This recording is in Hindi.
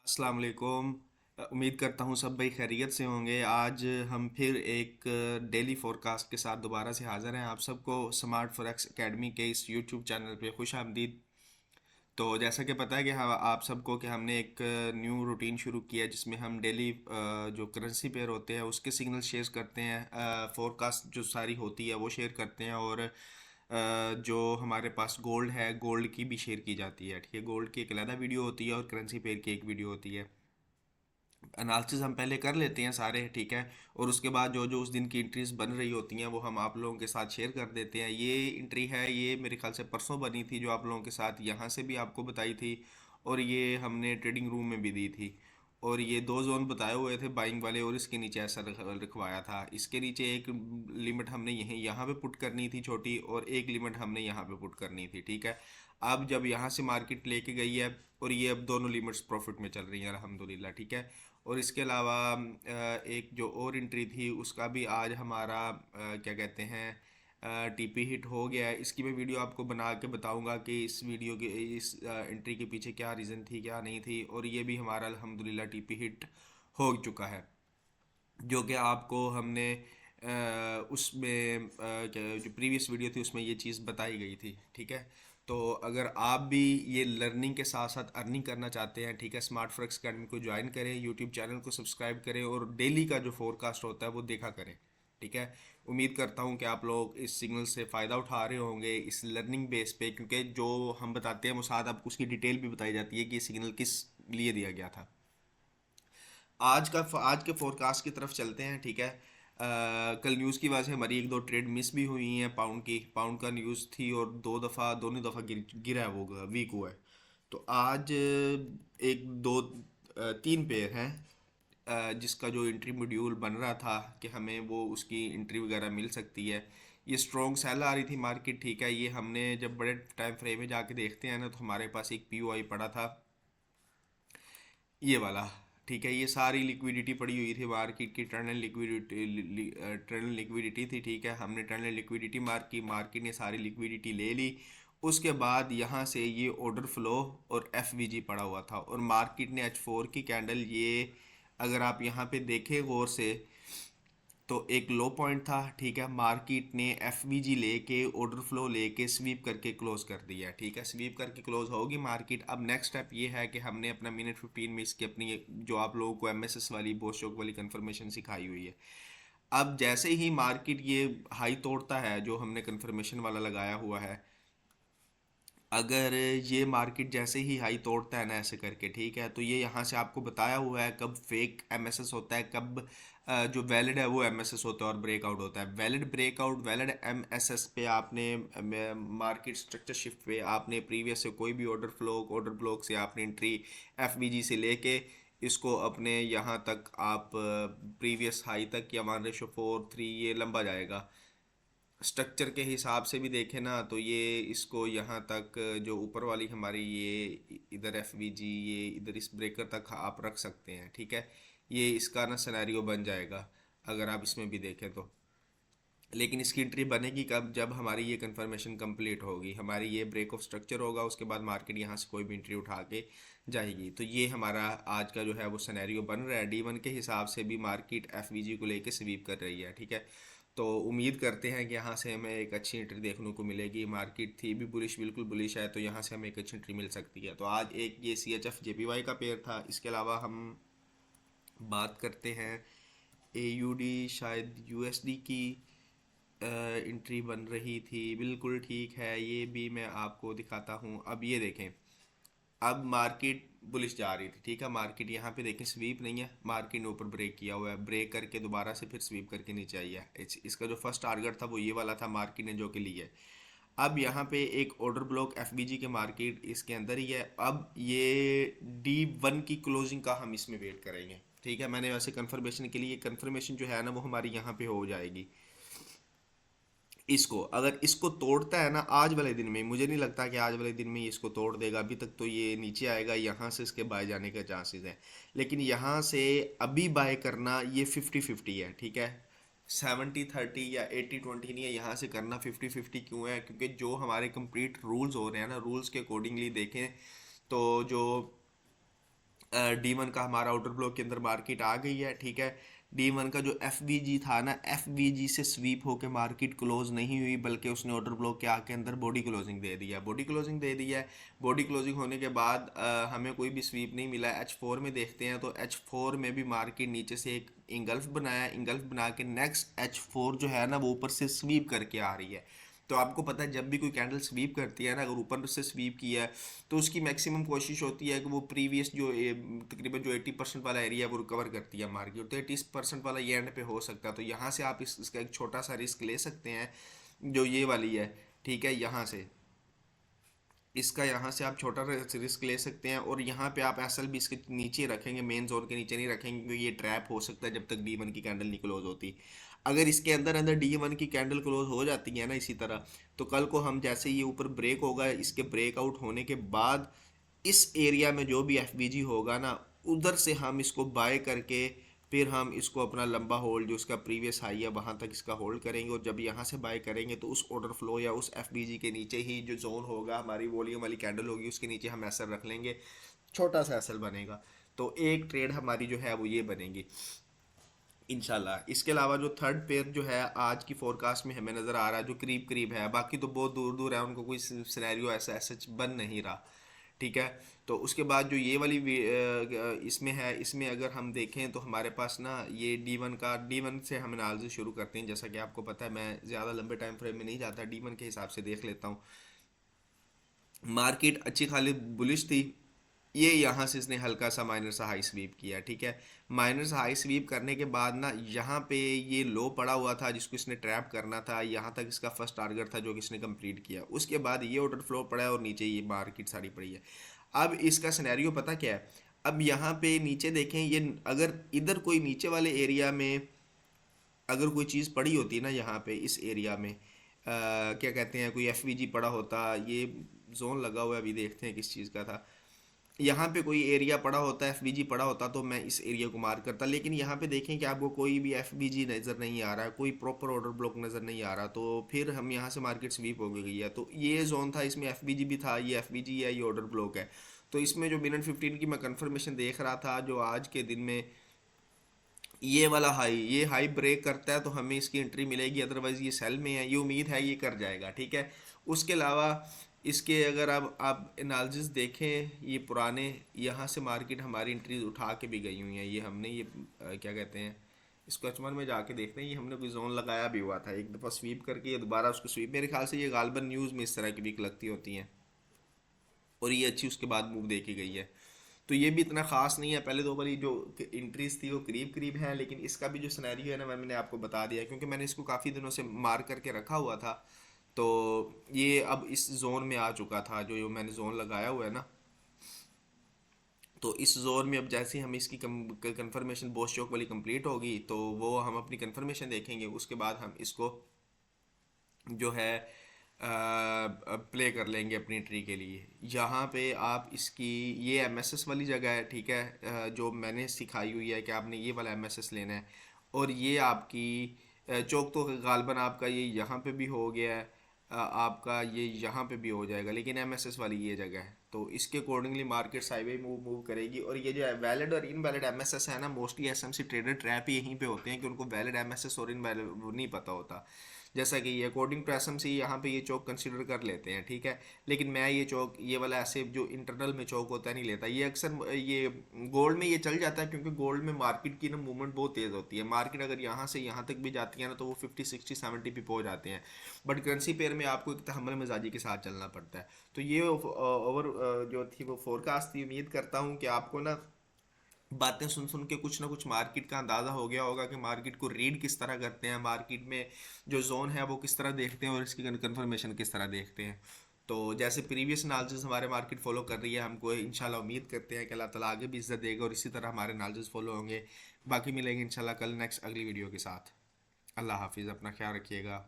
अस्सलाम वालेकुम। उम्मीद करता हूँ सब भाई खैरियत से होंगे। आज हम फिर एक डेली फोरकास्ट के साथ दोबारा से हाज़िर हैं। आप सबको स्मार्ट फॉरेक्स एकेडमी के इस यूट्यूब चैनल पे खुश आमदीद। तो जैसा कि पता है कि हम आप सबको कि हमने एक न्यू रूटीन शुरू किया है जिसमें हम डेली जो करेंसी पेयर होते हैं उसके सिग्नल शेयर करते हैं, फोरकास्ट जो सारी होती है वो शेयर करते हैं, और जो हमारे पास गोल्ड है गोल्ड की भी शेयर की जाती है। ठीक है, गोल्ड की एक अलग वीडियो होती है और करेंसी पेयर की एक वीडियो होती है। एनालिसिस हम पहले कर लेते हैं सारे, ठीक है। और उसके बाद जो जो उस दिन की एंट्रीज बन रही होती हैं वो हम आप लोगों के साथ शेयर कर देते हैं। ये एंट्री है, ये मेरे ख्याल से परसों बनी थी जो आप लोगों के साथ यहाँ से भी आपको बताई थी, और ये हमने ट्रेडिंग रूम में भी दी थी। और ये दो जोन बताए हुए थे बाइंग वाले, और इसके नीचे ऐसा लिखवाया था। इसके नीचे एक लिमिट हमने यहीं यहाँ पे पुट करनी थी छोटी, और एक लिमिट हमने यहाँ पे पुट करनी थी, ठीक है। अब जब यहाँ से मार्केट लेके गई है, और ये अब दोनों लिमिट्स प्रॉफिट में चल रही हैं अल्हम्दुलिल्लाह, ठीक है। और इसके अलावा एक जो और एंट्री थी उसका भी आज हमारा क्या कहते हैं टीपी हिट हो गया है। इसकी मैं वीडियो आपको बना के बताऊंगा कि इस वीडियो के इस एंट्री के पीछे क्या रीज़न थी क्या नहीं थी, और ये भी हमारा अल्हम्दुलिल्लाह टीपी हिट हो चुका है। जो कि आपको हमने उसमें जो प्रीवियस वीडियो थी उसमें ये चीज़ बताई गई थी, ठीक है। तो अगर आप भी ये लर्निंग के साथ साथ अर्निंग करना चाहते हैं, ठीक है, स्मार्ट फॉरेक्स अकेडमी को ज्वाइन करें, यूट्यूब चैनल को सब्सक्राइब करें, और डेली का जो फोरकास्ट होता है वो देखा करें, ठीक है। उम्मीद करता हूँ कि आप लोग इस सिग्नल से फ़ायदा उठा रहे होंगे इस लर्निंग बेस पे, क्योंकि जो हम बताते हैं वो साथ आपको उसकी डिटेल भी बताई जाती है कि ये सिग्नल किस लिए दिया गया था। आज के फोरकास्ट की तरफ चलते हैं, ठीक है। कल न्यूज़ की वजह से हमारी एक दो ट्रेड मिस भी हुई हैं। पाउंड का न्यूज़ थी, और दोनों दफ़ा गिरा है, वो वीक हुआ है। तो आज एक दो तीन पेयर हैं, जिसका जो इंट्री मॉड्यूल बन रहा था कि हमें वो उसकी इंट्री वगैरह मिल सकती है। ये स्ट्रॉन्ग सेल आ रही थी मार्केट, ठीक है। ये हमने जब बड़े टाइम फ्रेम में जाके देखते हैं ना, तो हमारे पास एक पीओआई पड़ा था, ये वाला, ठीक है। ये सारी लिक्विडिटी पड़ी हुई थी मार्केट की, टर्नल लिक्विडिटी थी, ठीक है। हमने टर्नल लिक्विडिटी मार्क की, मार्केट ने सारी लिक्विडिटी ले ली। उसके बाद यहाँ से ये ऑर्डर फ्लो और एफवीजी पड़ा हुआ था, और मार्केट ने H4 की कैंडल, ये अगर आप यहाँ पे देखें गौर से, तो एक लो पॉइंट था, ठीक है। मार्केट ने एफवीजी लेके ऑर्डर फ्लो लेके स्वीप करके क्लोज कर दिया, ठीक है। स्वीप करके क्लोज होगी मार्केट। अब नेक्स्ट स्टेप ये है कि हमने अपना मिनट 15 में इसकी अपनी जो आप लोगों को एमएसएस वाली बोस्टॉक वाली कंफर्मेशन सिखाई हुई है। अब जैसे ही मार्केट ये हाई तोड़ता है जो हमने कंफर्मेशन वाला लगाया हुआ है, अगर ये मार्केट जैसे ही हाई तोड़ता है ना ऐसे करके, ठीक है, तो ये यहाँ से आपको बताया हुआ है कब फेक एमएसएस होता है, कब जो वैलिड है वो एमएसएस होता है और ब्रेकआउट होता है। वैलिड ब्रेकआउट, वैलिड एमएसएस पे आपने मार्केट स्ट्रक्चर शिफ्ट पे आपने प्रीवियस से कोई भी ऑर्डर ब्लॉक से आपने एंट्री एफबीजी से लेके इसको अपने यहाँ तक आप प्रीवियस हाई तक, या मान रेशो 4 3 ये लंबा जाएगा। स्ट्रक्चर के हिसाब से भी देखें ना, तो ये इसको यहाँ तक जो ऊपर वाली हमारी ये इधर एफ वी जी, ये इधर इस ब्रेकर तक आप रख सकते हैं, ठीक है। ये इसका ना सिनेरियो बन जाएगा अगर आप इसमें भी देखें तो। लेकिन इसकी एंट्री बनेगी कब, जब हमारी ये कंफर्मेशन कंप्लीट होगी, हमारी ये ब्रेक ऑफ स्ट्रक्चर होगा, उसके बाद मार्केट यहाँ से कोई भी एंट्री उठा के जाएगी। तो ये हमारा आज का जो है वो सिनेरियो बन रहा है। D1 के हिसाब से भी मार्केट एफवीजी को लेके स्वीप कर रही है, ठीक है। तो उम्मीद करते हैं कि यहाँ से हमें एक अच्छी एंट्री देखने को मिलेगी। मार्केट थी भी बुलिश, बिल्कुल बुलिश है, तो यहाँ से हमें एक अच्छी एंट्री मिल सकती है। तो आज एक ये CHF JPY का पेयर था। इसके अलावा हम बात करते हैं AUD, शायद USD की एंट्री बन रही थी, बिल्कुल ठीक है। ये भी मैं आपको दिखाता हूँ। अब ये देखें, अब मार्केट बुलिश जा रही थी, ठीक है। मार्केट यहाँ पे देखें स्वीप नहीं है, मार्केट ने ऊपर ब्रेक किया हुआ है, ब्रेक करके दोबारा से फिर स्वीप करके नीचे आई है। इसका जो फर्स्ट टारगेट था वो ये वाला था, मार्केट ने जो कि लिया है। अब यहाँ पे एक ऑर्डर ब्लॉक एफबीजी के मार्केट इसके अंदर ही है। अब ये D1 की क्लोजिंग का हम इसमें वेट करेंगे, ठीक है। मैंने वैसे कंफर्मेशन के लिए, कंफर्मेशन जो है ना वो हमारी यहाँ पे हो जाएगी। इसको अगर इसको तोड़ता है ना आज वाले दिन में, मुझे नहीं लगता कि आज वाले दिन में ये इसको तोड़ देगा। अभी तक तो ये नीचे आएगा, यहाँ से इसके बाय जाने का चांसेस है। लेकिन यहाँ से अभी बाय करना ये 50-50 है, ठीक है। 70-30 या 80-20 नहीं है, यहाँ से करना 50-50। क्यों है? क्योंकि जो हमारे कंप्लीट रूल्स हो रहे हैं ना, रूल्स के अकॉर्डिंगली देखें तो जो D1 का हमारा आउटर ब्लॉक के अंदर मार्केट आ गई है, ठीक है। D1 का जो FVG था ना, FVG से स्वीप होकर मार्केट क्लोज नहीं हुई, बल्कि उसने ऑर्डर ब्लॉक के आके अंदर बॉडी क्लोजिंग दे दिया, बॉडी क्लोजिंग दे दी है। बॉडी क्लोजिंग होने के बाद हमें कोई भी स्वीप नहीं मिला। H4 में देखते हैं तो H4 में भी मार्केट नीचे से एक इंगल्फ बनाया, इंगल्फ बना के नेक्स्ट H4 जो है ना वो ऊपर से स्वीप करके आ रही है। तो आपको पता है जब भी कोई कैंडल स्वीप करती है ना, अगर ऊपर से स्वीप किया है तो उसकी मैक्सिमम कोशिश होती है कि वो प्रीवियस जो तकरीबन जो 80% वाला एरिया वो रिकवर करती है मार्केट, तो 80% वाला ये एंड पे हो सकता है। तो यहाँ से आप इसका एक छोटा सा रिस्क ले सकते हैं, जो ये वाली है, ठीक है। यहाँ से इसका यहाँ से आप छोटा रिस्क ले सकते हैं, और यहाँ पे आप एसएल भी इसके नीचे रखेंगे, मेन जोन के नीचे नहीं रखेंगे, क्योंकि ये ट्रैप हो सकता है जब तक D1 की कैंडल नहीं क्लोज होती। अगर इसके अंदर अंदर D1 की कैंडल क्लोज हो जाती है ना इसी तरह, तो कल को हम जैसे ये ऊपर ब्रेक होगा, इसके ब्रेकआउट होने के बाद इस एरिया में जो भी एफबीजी होगा ना, उधर से हम इसको बाय करके फिर हम इसको अपना लंबा होल्ड जो उसका प्रीवियस हाई है वहाँ तक इसका होल्ड करेंगे, और जब यहाँ से बाय करेंगे तो उस ऑर्डर फ्लो या उस एफबीजी के नीचे ही जो जोन होगा, हमारी वॉल्यूम वाली कैंडल होगी, उसके नीचे हम एसएल रख लेंगे, छोटा सा एसएल बनेगा। तो एक ट्रेड हमारी जो है वो ये बनेगी इंशाल्लाह। इसके अलावा जो थर्ड पेयर जो है आज की फोरकास्ट में हमें नज़र आ रहा है, जो करीब करीब है, बाकी तो बहुत दूर दूर है, उनको कोई सिनेरियो ऐसा ऐसा बन नहीं रहा, ठीक है। तो उसके बाद जो ये वाली इसमें है, इसमें अगर हम देखें तो हमारे पास ना ये D1 से हम एनालिसिस शुरू करते हैं। जैसा कि आपको पता है मैं ज़्यादा लंबे टाइम फ्रेम में नहीं जाता, D1 के हिसाब से देख लेता हूँ। मार्केट अच्छी खाली बुलिश थी, ये यहाँ से इसने हल्का सा माइनर सा हाई स्वीप किया, ठीक है। माइनर सा हाई स्वीप करने के बाद ना यहाँ पे ये लो पड़ा हुआ था जिसको इसने ट्रैप करना था, यहाँ तक इसका फर्स्ट टारगेट था जो कि इसने कंप्लीट किया। उसके बाद ये ऑर्डर फ्लो पड़ा है और नीचे ये मार्केट सारी पड़ी है। अब इसका सिनेरियो पता क्या है, अब यहाँ पे नीचे देखें, ये अगर इधर कोई नीचे वाले एरिया में अगर कोई चीज़ पड़ी होती ना, यहाँ पे इस एरिया में क्या कहते हैं, कोई एफवीजी पड़ा होता, ये जोन लगा हुआ है, अभी देखते हैं किस चीज़ का था। यहाँ पे कोई एरिया पड़ा होता, एफबीजी पड़ा होता, तो मैं इस एरिया को मार्क करता। लेकिन यहाँ पे देखें कि आपको कोई भी एफबीजी नज़र नहीं आ रहा है, कोई प्रॉपर ऑर्डर ब्लॉक नज़र नहीं आ रहा, तो फिर हम यहाँ से मार्केट स्वीप हो गई है। तो ये जोन था, इसमें एफबीजी भी था, ये एफबीजी है, ये ऑर्डर ब्लॉक है। तो इसमें जो मिनट 15 की मैं कंफर्मेशन देख रहा था, जो आज के दिन में ये वाला हाई, ये हाई ब्रेक करता है तो हमें इसकी एंट्री मिलेगी, अदरवाइज ये सेल में है, ये उम्मीद है ये कर जाएगा, ठीक है। उसके अलावा इसके अगर आप एनालिसिस देखें, ये पुराने यहाँ से मार्केट हमारी एंट्रीज उठा के भी गई हुई हैं। ये हमने ये क्या कहते हैं, इसको एचमन में जाके देखते हैं, ये हमने कोई जोन लगाया भी हुआ था, एक दफ़ा स्वीप करके ये दोबारा उसको स्वीप, मेरे ख्याल से ये गालबन न्यूज़ में इस तरह की भी लगती होती हैं, और ये अच्छी उसके बाद मूव दे के गई है। तो ये भी इतना ख़ास नहीं है, पहले दो वाली जो इंट्रीज थी वो करीब करीब है, लेकिन इसका भी जो सिनेरियो है ना मैंने आपको बता दिया, क्योंकि मैंने इसको काफ़ी दिनों से मार्क करके रखा हुआ था। तो ये अब इस जोन में आ चुका था, जो मैंने जोन लगाया हुआ है ना, तो इस जोन में अब जैसे ही हम इसकी कंफर्मेशन बोस चौक वाली कंप्लीट होगी, तो वो हम अपनी कंफर्मेशन देखेंगे, उसके बाद हम इसको जो है प्ले कर लेंगे अपनी ट्री के लिए। यहाँ पे आप इसकी ये एमएसएस वाली जगह है, ठीक है, जो मैंने सिखाई हुई है कि आपने ये वाला एमएसएस लेना है, और ये आपकी चौक तो गालबन आपका ये यहाँ पे भी हो गया है, आपका ये यहाँ पे भी हो जाएगा, लेकिन एमएसएस वाली ये जगह है, तो इसके अकॉर्डिंगली मार्केट साइडवे मूव करेगी। और ये जो है वैलिड और इनवैलिड एमएसएस है ना, मोस्टली एसएमसी ट्रेडर ट्रैप ही यहीं पे होते हैं कि उनको वैलिड एमएसएस और इनवैलिड नहीं पता होता। जैसा कि ये अकॉर्डिंग टू एसएमसी यहाँ पे ये चौक कंसीडर कर लेते हैं, ठीक है, लेकिन मैं ये चौक ये वाला ऐसे जो इंटरनल में चौक होता है नहीं लेता। ये अक्सर ये गोल्ड में ये चल जाता है, क्योंकि गोल्ड में मार्केट की ना मूवमेंट बहुत तेज़ होती है, मार्केट अगर यहाँ से यहाँ तक भी जाती है ना तो वो 50 60 70 पे पहुँच जाते हैं, बट करेंसी पेयर में आपको एक तहम्मुल मिजाजी के साथ चलना पड़ता है। तो ये ओवर जो थी वो फोरकास्ट थी। उम्मीद करता हूँ कि आपको ना बातें सुन सुन के कुछ ना कुछ मार्केट का अंदाज़ा हो गया होगा कि मार्केट को रीड किस तरह करते हैं, मार्केट में जो जोन है वो किस तरह देखते हैं, और इसकी कंफर्मेशन किस तरह देखते हैं। तो जैसे प्रीवियस एनालिसिस हमारे मार्केट फॉलो कर रही है, हमको इंशाल्लाह उम्मीद करते हैं कि अल्लाह ताला आगे भी इज्जत देगा और इसी तरह हमारे एनालिसिस फॉलो होंगे। बाकी मिलेंगे इंशाल्लाह कल नेक्स्ट अगली वीडियो के साथ। अल्लाह हाफिज़, अपना ख्याल रखिएगा।